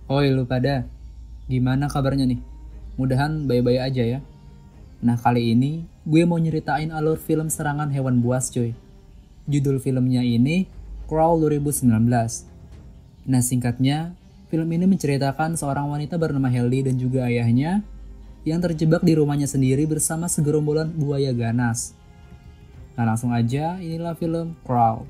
Oi lu pada, gimana kabarnya nih? Mudahan baik-baik aja ya. Nah kali ini gue mau nyeritain alur film serangan hewan buas cuy. Judul filmnya ini Crawl 2019. Nah singkatnya, film ini menceritakan seorang wanita bernama Helly dan juga ayahnya yang terjebak di rumahnya sendiri bersama segerombolan buaya ganas. Nah langsung aja, inilah film Crawl.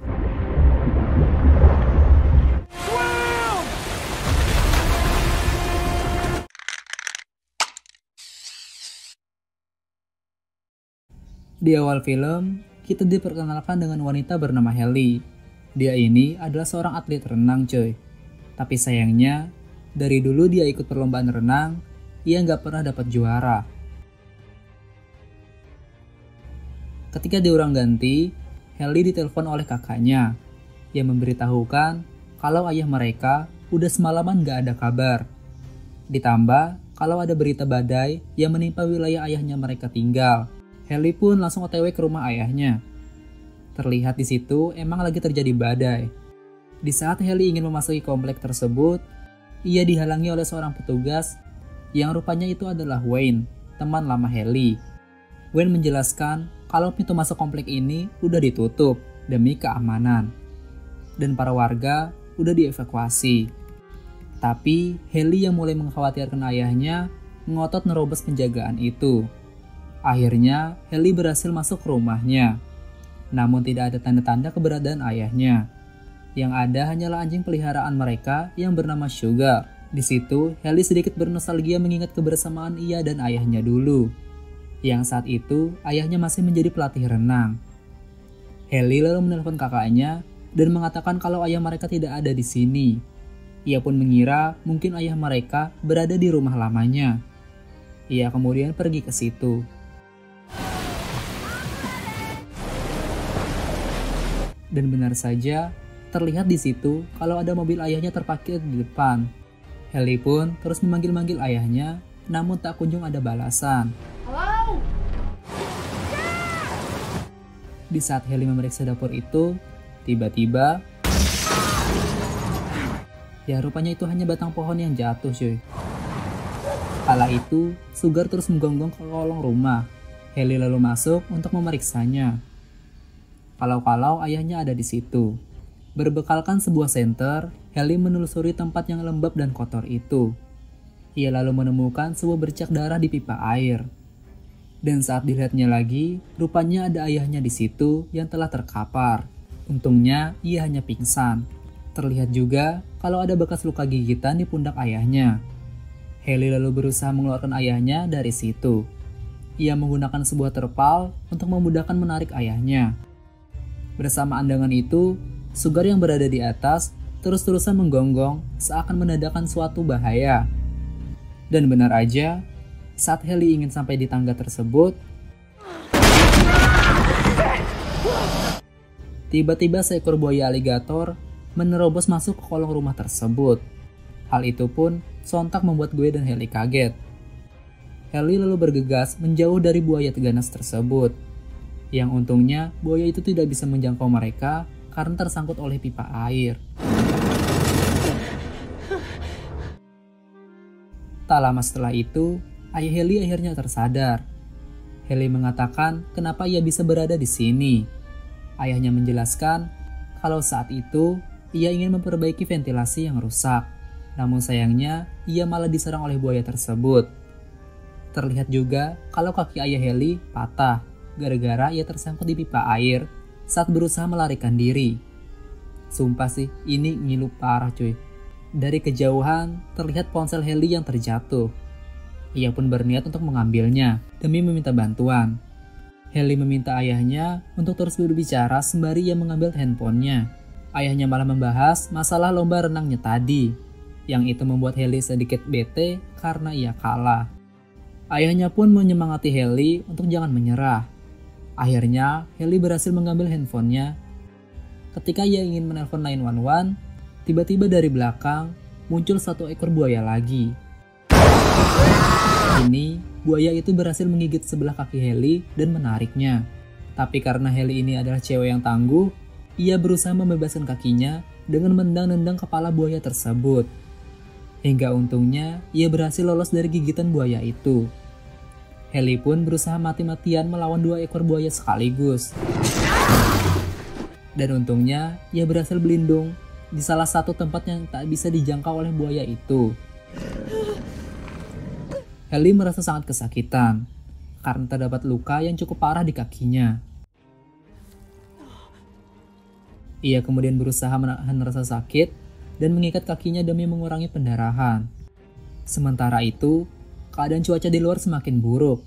Di awal film, kita diperkenalkan dengan wanita bernama Helly. Dia ini adalah seorang atlet renang cuy. Tapi sayangnya, dari dulu dia ikut perlombaan renang, ia nggak pernah dapat juara. Ketika diurang ganti, Helly ditelepon oleh kakaknya, yang memberitahukan kalau ayah mereka udah semalaman nggak ada kabar. Ditambah, kalau ada berita badai yang menimpa wilayah ayahnya mereka tinggal. Helly pun langsung OTW ke rumah ayahnya. Terlihat di situ emang lagi terjadi badai. Di saat Helly ingin memasuki komplek tersebut, ia dihalangi oleh seorang petugas yang rupanya itu adalah Wayne, teman lama Helly. Wayne menjelaskan kalau pintu masuk komplek ini udah ditutup demi keamanan. Dan para warga udah dievakuasi. Tapi Helly yang mulai mengkhawatirkan ayahnya ngotot nerobos penjagaan itu. Akhirnya, Helly berhasil masuk ke rumahnya. Namun tidak ada tanda-tanda keberadaan ayahnya. Yang ada hanyalah anjing peliharaan mereka yang bernama Sugar. Di situ, Helly sedikit bernostalgia mengingat kebersamaan ia dan ayahnya dulu. Yang saat itu, ayahnya masih menjadi pelatih renang. Helly lalu menelpon kakaknya dan mengatakan kalau ayah mereka tidak ada di sini. Ia pun mengira mungkin ayah mereka berada di rumah lamanya. Ia kemudian pergi ke situ. Dan benar saja, terlihat di situ kalau ada mobil ayahnya terparkir di depan. Helly pun terus memanggil-manggil ayahnya, namun tak kunjung ada balasan. Halo? Di saat Helly memeriksa dapur itu, tiba-tiba, ya rupanya itu hanya batang pohon yang jatuh cuy. Kala itu, Sugar terus menggonggong ke kolong rumah. Helly lalu masuk untuk memeriksanya. Kalau-kalau ayahnya ada di situ. Berbekalkan sebuah senter, Helly menelusuri tempat yang lembab dan kotor itu. Ia lalu menemukan sebuah bercak darah di pipa air. Dan saat dilihatnya lagi, rupanya ada ayahnya di situ yang telah terkapar. Untungnya, ia hanya pingsan. Terlihat juga kalau ada bekas luka gigitan di pundak ayahnya. Helly lalu berusaha mengeluarkan ayahnya dari situ. Ia menggunakan sebuah terpal untuk memudahkan menarik ayahnya. Bersamaan dengan itu, Sugar yang berada di atas terus-terusan menggonggong seakan menandakan suatu bahaya. Dan benar aja, saat Helly ingin sampai di tangga tersebut, tiba-tiba seekor buaya aligator menerobos masuk ke kolong rumah tersebut. Hal itu pun sontak membuat gue dan Helly kaget. Helly lalu bergegas menjauh dari buaya ganas tersebut. Yang untungnya buaya itu tidak bisa menjangkau mereka karena tersangkut oleh pipa air. Tak lama setelah itu, ayah Helly akhirnya tersadar. Helly mengatakan kenapa ia bisa berada di sini. Ayahnya menjelaskan kalau saat itu ia ingin memperbaiki ventilasi yang rusak. Namun sayangnya ia malah diserang oleh buaya tersebut. Terlihat juga kalau kaki ayah Helly patah gara-gara ia tersangkut di pipa air saat berusaha melarikan diri. Sumpah sih, ini ngilu parah cuy. Dari kejauhan, terlihat ponsel Helly yang terjatuh. Ia pun berniat untuk mengambilnya demi meminta bantuan. Helly meminta ayahnya untuk terus berbicara sembari ia mengambil handphonenya. Ayahnya malah membahas masalah lomba renangnya tadi, yang itu membuat Helly sedikit bete karena ia kalah. Ayahnya pun menyemangati Helly untuk jangan menyerah. Akhirnya, Helly berhasil mengambil handphonenya. Ketika ia ingin menelpon 911, tiba-tiba dari belakang muncul satu ekor buaya lagi. Ini, buaya itu berhasil menggigit sebelah kaki Helly dan menariknya. Tapi karena Helly ini adalah cewek yang tangguh, ia berusaha membebaskan kakinya dengan menendang-nendang kepala buaya tersebut. Hingga untungnya ia berhasil lolos dari gigitan buaya itu. Haley pun berusaha mati-matian melawan 2 ekor buaya sekaligus. Dan untungnya ia berhasil berlindung di salah satu tempat yang tak bisa dijangkau oleh buaya itu. Haley merasa sangat kesakitan karena terdapat luka yang cukup parah di kakinya. Ia kemudian berusaha menahan rasa sakit dan mengikat kakinya demi mengurangi pendarahan. Sementara itu, keadaan cuaca di luar semakin buruk,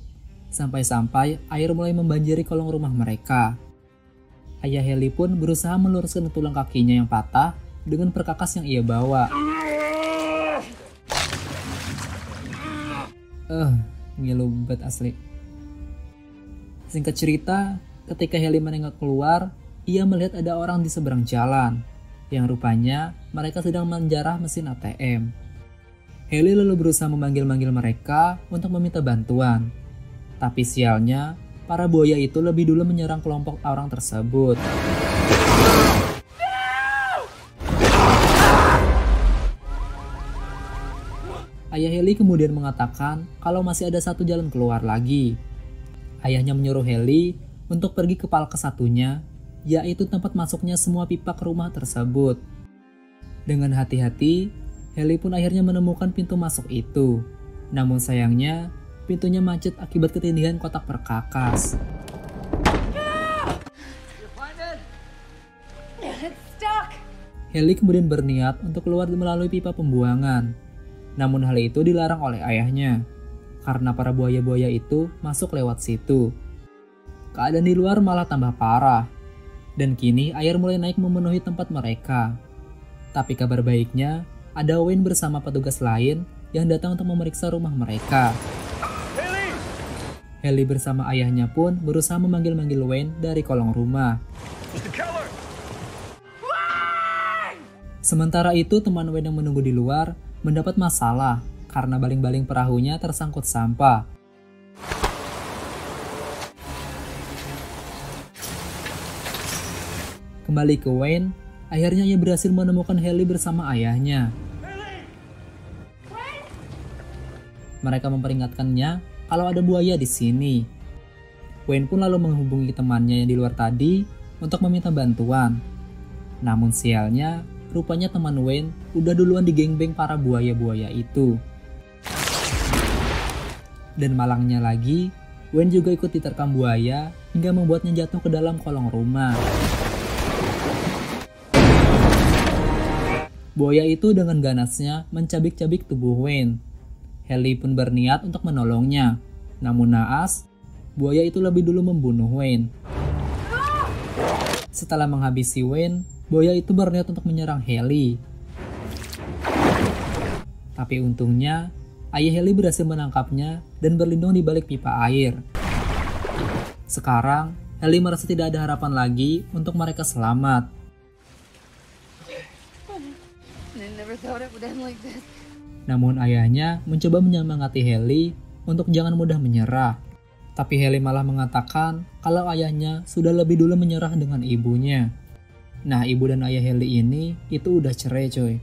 sampai-sampai air mulai membanjiri kolong rumah mereka. Ayah Haley pun berusaha meluruskan tulang kakinya yang patah dengan perkakas yang ia bawa. Ngilu banget asli. Singkat cerita, ketika Haley menengok keluar, ia melihat ada orang di seberang jalan, yang rupanya mereka sedang menjarah mesin ATM. Haley lalu berusaha memanggil-manggil mereka untuk meminta bantuan. Tapi sialnya, para buaya itu lebih dulu menyerang kelompok orang tersebut. Ayah Haley kemudian mengatakan kalau masih ada satu jalan keluar lagi. Ayahnya menyuruh Haley untuk pergi ke palka satunya, yaitu tempat masuknya semua pipa ke rumah tersebut. Dengan hati-hati, Haley pun akhirnya menemukan pintu masuk itu. Namun sayangnya, pintunya macet akibat ketindihan kotak perkakas. Haley kemudian berniat untuk keluar melalui pipa pembuangan. Namun hal itu dilarang oleh ayahnya, karena para buaya-buaya itu masuk lewat situ. Keadaan di luar malah tambah parah. Dan kini air mulai naik memenuhi tempat mereka. Tapi kabar baiknya, ada Wayne bersama petugas lain yang datang untuk memeriksa rumah mereka. Haley bersama ayahnya pun berusaha memanggil-manggil Wayne dari kolong rumah. Sementara itu teman Wayne yang menunggu di luar mendapat masalah karena baling-baling perahunya tersangkut sampah. Kembali ke Wayne, akhirnya ia berhasil menemukan Haley bersama ayahnya. Mereka memperingatkannya kalau ada buaya di sini. Wayne pun lalu menghubungi temannya yang di luar tadi untuk meminta bantuan. Namun sialnya, rupanya teman Wayne udah duluan digengbeng para buaya-buaya itu. Dan malangnya lagi, Wayne juga ikut diterkam buaya hingga membuatnya jatuh ke dalam kolong rumah. Buaya itu dengan ganasnya mencabik-cabik tubuh Wayne. Haley pun berniat untuk menolongnya. Namun naas, buaya itu lebih dulu membunuh Wayne. Setelah menghabisi Wayne, buaya itu berniat untuk menyerang Haley. Tapi untungnya, ayah Haley berhasil menangkapnya dan berlindung di balik pipa air. Sekarang, Haley merasa tidak ada harapan lagi untuk mereka selamat. Namun ayahnya mencoba menyemangati Haley untuk jangan mudah menyerah. Tapi Haley malah mengatakan kalau ayahnya sudah lebih dulu menyerah dengan ibunya. Nah, ibu dan ayah Haley ini itu udah cerai coy.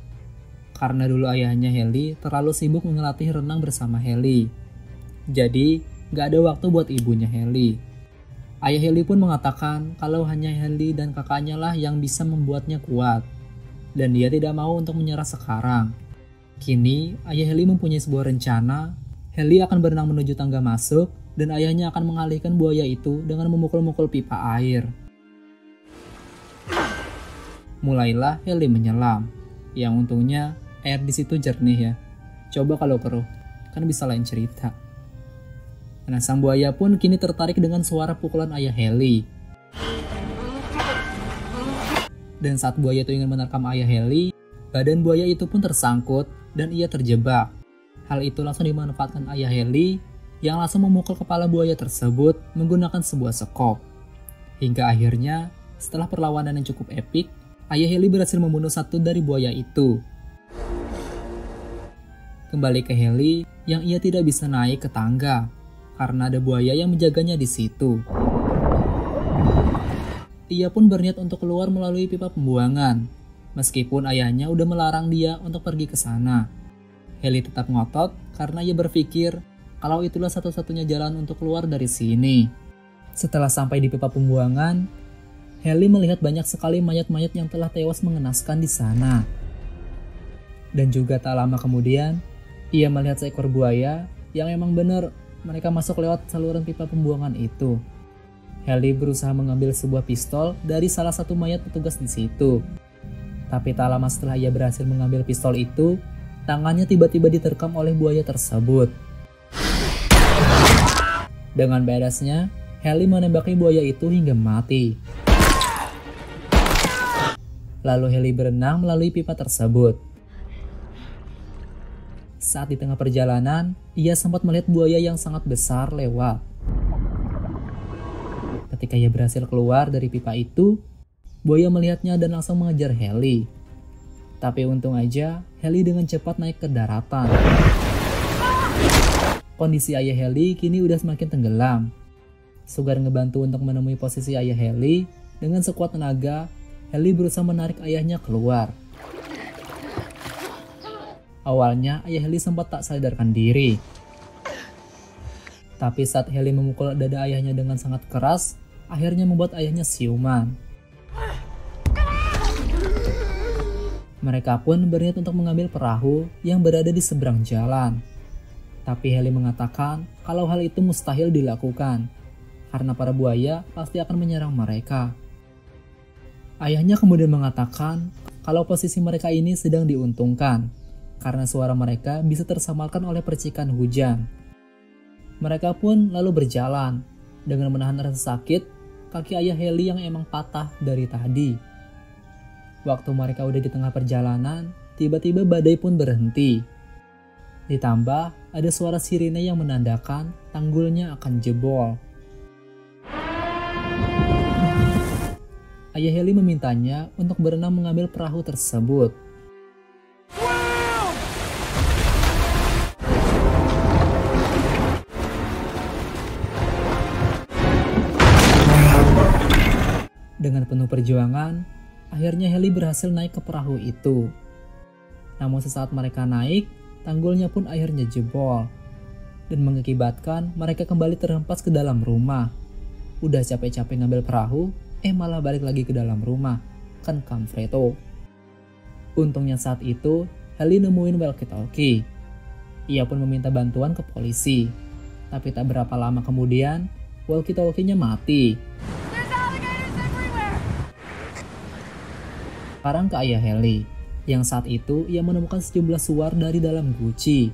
Karena dulu ayahnya Haley terlalu sibuk ngelatih renang bersama Haley. Jadi, gak ada waktu buat ibunya Haley. Ayah Haley pun mengatakan kalau hanya Haley dan kakaknya lah yang bisa membuatnya kuat. Dan dia tidak mau untuk menyerah sekarang. Kini, ayah Haley mempunyai sebuah rencana. Haley akan berenang menuju tangga masuk dan ayahnya akan mengalihkan buaya itu dengan memukul-mukul pipa air. Mulailah Haley menyelam. Yang untungnya air di situ jernih ya. Coba kalau keruh, kan bisa lain cerita. Nah, sang buaya pun kini tertarik dengan suara pukulan ayah Haley. Dan saat buaya itu ingin menerkam ayah Haley, badan buaya itu pun tersangkut dan ia terjebak. Hal itu langsung dimanfaatkan ayah Haley yang langsung memukul kepala buaya tersebut menggunakan sebuah sekop. Hingga akhirnya, setelah perlawanan yang cukup epik, ayah Haley berhasil membunuh satu dari buaya itu. Kembali ke Haley yang ia tidak bisa naik ke tangga karena ada buaya yang menjaganya di situ. Ia pun berniat untuk keluar melalui pipa pembuangan, meskipun ayahnya udah melarang dia untuk pergi ke sana. Haley tetap ngotot karena ia berpikir kalau itulah satu-satunya jalan untuk keluar dari sini. Setelah sampai di pipa pembuangan, Haley melihat banyak sekali mayat-mayat yang telah tewas mengenaskan di sana. Dan juga tak lama kemudian, ia melihat seekor buaya yang emang benar mereka masuk lewat saluran pipa pembuangan itu. Haley berusaha mengambil sebuah pistol dari salah satu mayat petugas di situ. Tapi tak lama setelah ia berhasil mengambil pistol itu, tangannya tiba-tiba diterkam oleh buaya tersebut. Dengan bedasnya, Haley menembaki buaya itu hingga mati. Lalu Haley berenang melalui pipa tersebut. Saat di tengah perjalanan, ia sempat melihat buaya yang sangat besar lewat. Ketika ia berhasil keluar dari pipa itu, buaya melihatnya dan langsung mengejar Haley. Tapi untung aja, Haley dengan cepat naik ke daratan. Kondisi ayah Haley kini udah semakin tenggelam. Sugar ngebantu untuk menemui posisi ayah Haley. Dengan sekuat tenaga, Haley berusaha menarik ayahnya keluar. Awalnya, ayah Haley sempat tak sadarkan diri. Tapi saat Haley memukul dada ayahnya dengan sangat keras, akhirnya membuat ayahnya siuman. Mereka pun berniat untuk mengambil perahu yang berada di seberang jalan. Tapi Haley mengatakan kalau hal itu mustahil dilakukan, karena para buaya pasti akan menyerang mereka. Ayahnya kemudian mengatakan kalau posisi mereka ini sedang diuntungkan, karena suara mereka bisa tersamarkan oleh percikan hujan. Mereka pun lalu berjalan, dengan menahan rasa sakit, kaki ayah Haley yang emang patah dari tadi. Waktu mereka udah di tengah perjalanan, tiba-tiba badai pun berhenti. Ditambah, ada suara sirine yang menandakan tanggulnya akan jebol. Ayah Haley memintanya untuk berenang mengambil perahu tersebut. Dengan penuh perjuangan, akhirnya Haley berhasil naik ke perahu itu. Namun sesaat mereka naik, tanggulnya pun akhirnya jebol. Dan mengakibatkan mereka kembali terhempas ke dalam rumah. Udah capek-capek ngambil perahu, malah balik lagi ke dalam rumah. Kan kampretto. Untungnya saat itu, Haley nemuin walkie-talkie. Ia pun meminta bantuan ke polisi. Tapi tak berapa lama kemudian, walkie-talkie-nya mati. Sekarang ke ayah Haley, yang saat itu ia menemukan sejumlah suar dari dalam guci.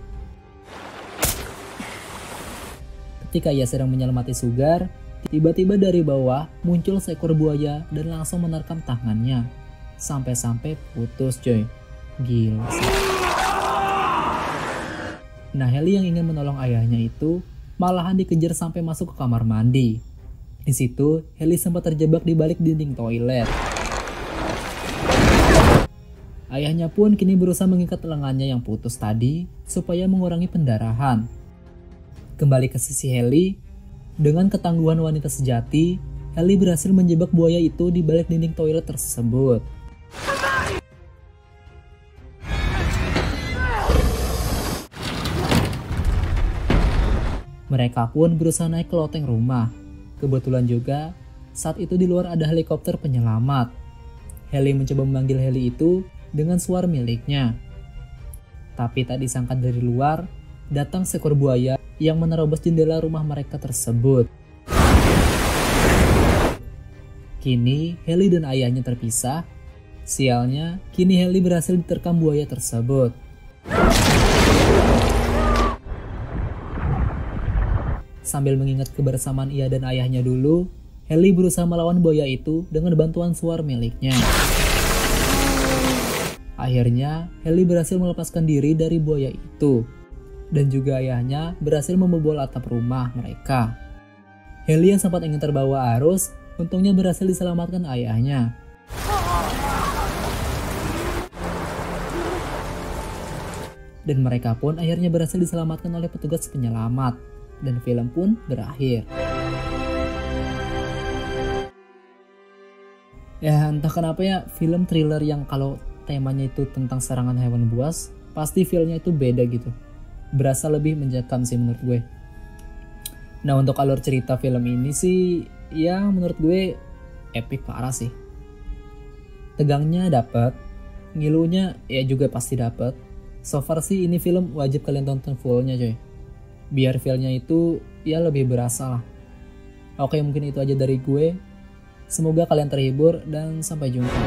Ketika ia sedang menyelamati Sugar, tiba-tiba dari bawah muncul seekor buaya dan langsung menerkam tangannya. Sampai-sampai putus coy. Gila sih. Nah, Haley yang ingin menolong ayahnya itu malahan dikejar sampai masuk ke kamar mandi. Di situ, Haley sempat terjebak di balik dinding toilet. Ayahnya pun kini berusaha mengikat lengannya yang putus tadi supaya mengurangi pendarahan. Kembali ke sisi Haley, dengan ketangguhan wanita sejati, Haley berhasil menjebak buaya itu di balik dinding toilet tersebut. Mereka pun berusaha naik ke loteng rumah. Kebetulan juga, saat itu di luar ada helikopter penyelamat. Haley mencoba memanggil heli itu dengan suara miliknya. Tapi tak disangka dari luar, datang seekor buaya yang menerobos jendela rumah mereka tersebut. Kini, Haley dan ayahnya terpisah. Sialnya, kini Haley berhasil diterkam buaya tersebut. Sambil mengingat kebersamaan ia dan ayahnya dulu, Haley berusaha melawan buaya itu dengan bantuan suar miliknya. Akhirnya, Haley berhasil melepaskan diri dari buaya itu. Dan juga ayahnya berhasil membobol atap rumah mereka. Haley yang sempat ingin terbawa arus, untungnya berhasil diselamatkan ayahnya. Dan mereka pun akhirnya berhasil diselamatkan oleh petugas penyelamat. Dan film pun berakhir. Ya entah kenapa ya, film thriller yang kalau temanya itu tentang serangan hewan buas pasti feel-nya itu beda gitu. Berasa lebih menjakam sih menurut gue. Nah untuk alur cerita film ini sih ya menurut gue epic parah sih. Tegangnya dapet, ngilunya ya juga pasti dapet. So far sih ini film wajib kalian tonton fullnya coy. Biar feel-nya itu ya lebih berasa lah. Oke mungkin itu aja dari gue. Semoga kalian terhibur dan sampai jumpa.